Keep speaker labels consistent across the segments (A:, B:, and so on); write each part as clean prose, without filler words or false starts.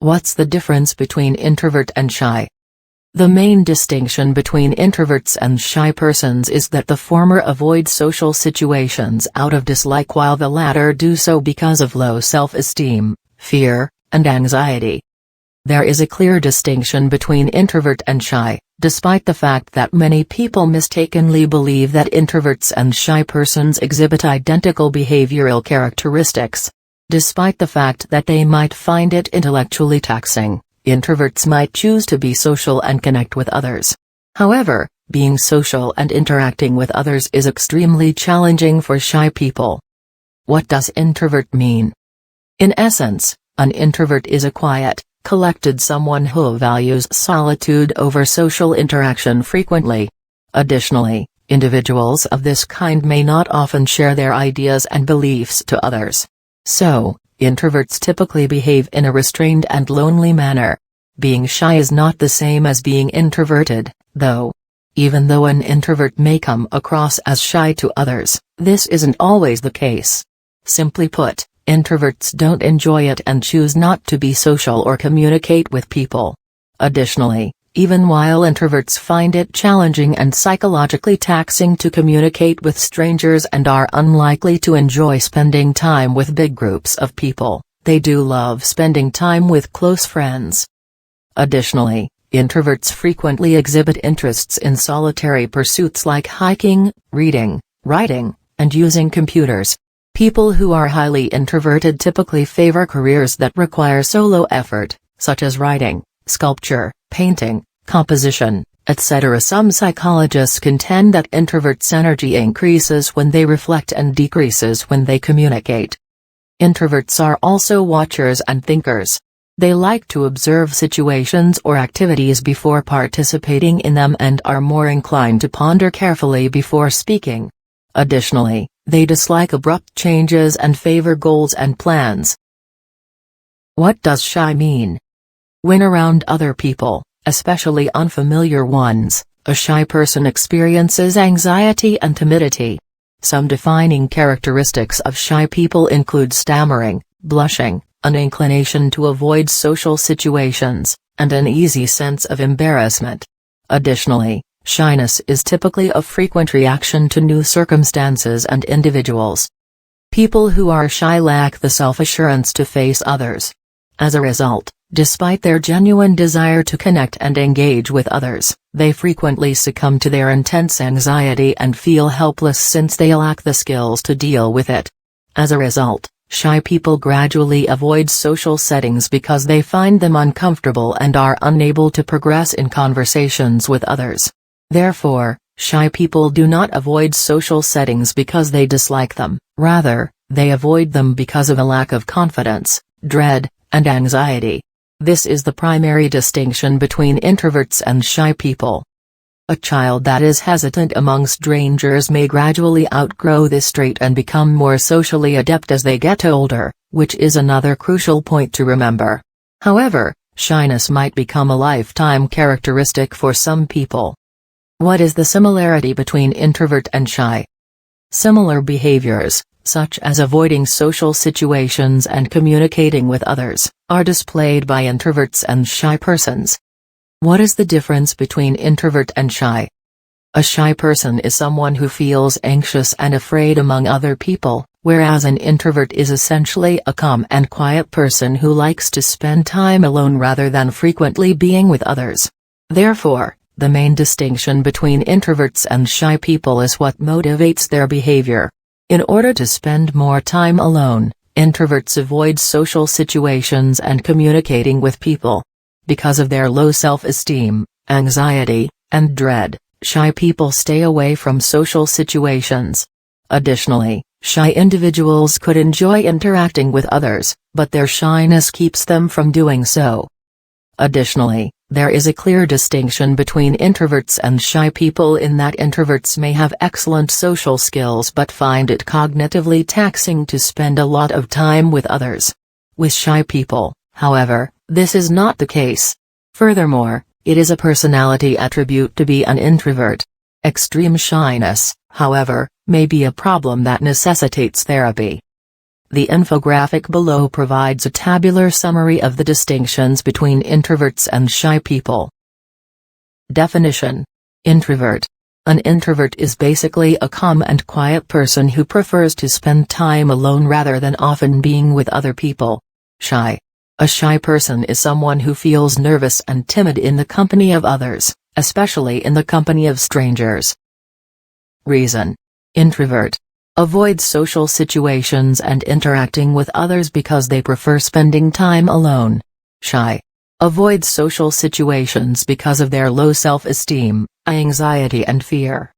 A: What's the difference between introvert and shy? The main distinction between introverts and shy persons is that the former avoid social situations out of dislike while the latter do so because of low self-esteem, fear, and anxiety. There is a clear distinction between introvert and shy, despite the fact that many people mistakenly believe that introverts and shy persons exhibit identical behavioral characteristics. Despite the fact that they might find it intellectually taxing, introverts might choose to be social and connect with others. However, being social and interacting with others is extremely challenging for shy people. What does introvert mean? In essence, an introvert is a quiet, collected someone who values solitude over social interaction frequently. Additionally, individuals of this kind may not often share their ideas and beliefs to others. So, introverts typically behave in a restrained and lonely manner. Being shy is not the same as being introverted, though. Even though an introvert may come across as shy to others, this isn't always the case. Simply put, introverts don't enjoy it and choose not to be social or communicate with people. Additionally, even while introverts find it challenging and psychologically taxing to communicate with strangers and are unlikely to enjoy spending time with big groups of people, they do love spending time with close friends. Additionally, introverts frequently exhibit interests in solitary pursuits like hiking, reading, writing, and using computers. People who are highly introverted typically favor careers that require solo effort, such as writing, sculpture, painting, composition, etc. Some psychologists contend that introverts' energy increases when they reflect and decreases when they communicate. Introverts are also watchers and thinkers. They like to observe situations or activities before participating in them and are more inclined to ponder carefully before speaking. Additionally, they dislike abrupt changes and favor goals and plans. What does shy mean? When around other people, especially unfamiliar ones, a shy person experiences anxiety and timidity. Some defining characteristics of shy people include stammering, blushing, an inclination to avoid social situations, and an easy sense of embarrassment. Additionally, shyness is typically a frequent reaction to new circumstances and individuals. People who are shy lack the self-assurance to face others. As a result, despite their genuine desire to connect and engage with others, they frequently succumb to their intense anxiety and feel helpless since they lack the skills to deal with it. As a result, shy people gradually avoid social settings because they find them uncomfortable and are unable to progress in conversations with others. Therefore, shy people do not avoid social settings because they dislike them, rather, they avoid them because of a lack of confidence, dread, and anxiety. This is the primary distinction between introverts and shy people. A child that is hesitant among strangers may gradually outgrow this trait and become more socially adept as they get older, which is another crucial point to remember. However, shyness might become a lifetime characteristic for some people. What is the similarity between introvert and shy? Similar behaviors, such as avoiding social situations and communicating with others, are displayed by introverts and shy persons. What is the difference between introvert and shy? A shy person is someone who feels anxious and afraid among other people, whereas an introvert is essentially a calm and quiet person who likes to spend time alone rather than frequently being with others. Therefore, the main distinction between introverts and shy people is what motivates their behavior. In order to spend more time alone, introverts avoid social situations and communicating with people. Because of their low self-esteem, anxiety, and dread, shy people stay away from social situations. Additionally, shy individuals could enjoy interacting with others, but their shyness keeps them from doing so. Additionally, there is a clear distinction between introverts and shy people in that introverts may have excellent social skills but find it cognitively taxing to spend a lot of time with others. With shy people, however, this is not the case. Furthermore, it is a personality attribute to be an introvert. Extreme shyness, however, may be a problem that necessitates therapy. The infographic below provides a tabular summary of the distinctions between introverts and shy people. Definition: Introvert. An introvert is basically a calm and quiet person who prefers to spend time alone rather than often being with other people. Shy. A shy person is someone who feels nervous and timid in the company of others, especially in the company of strangers. Reason: Introvert avoids social situations and interacting with others because they prefer spending time alone. Shy avoids social situations because of their low self-esteem, anxiety and fear.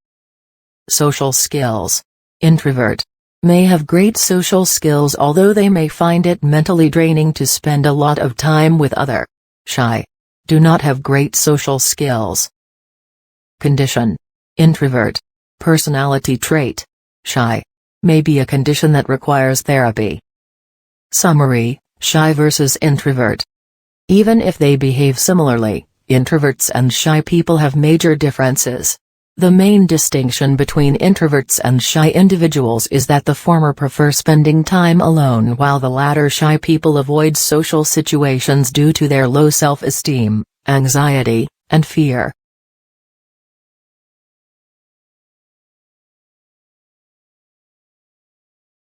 A: Social skills: Introvert may have great social skills, although they may find it mentally draining to spend a lot of time with other. Shy do not have great social skills. Condition: Introvert personality trait. Shy may be a condition that requires therapy. Summary: Shy versus introvert. Even if they behave similarly, introverts and shy people have major differences. The main distinction between introverts and shy individuals is that the former prefer spending time alone while the latter shy people avoid social situations due to their low self-esteem, anxiety, and fear.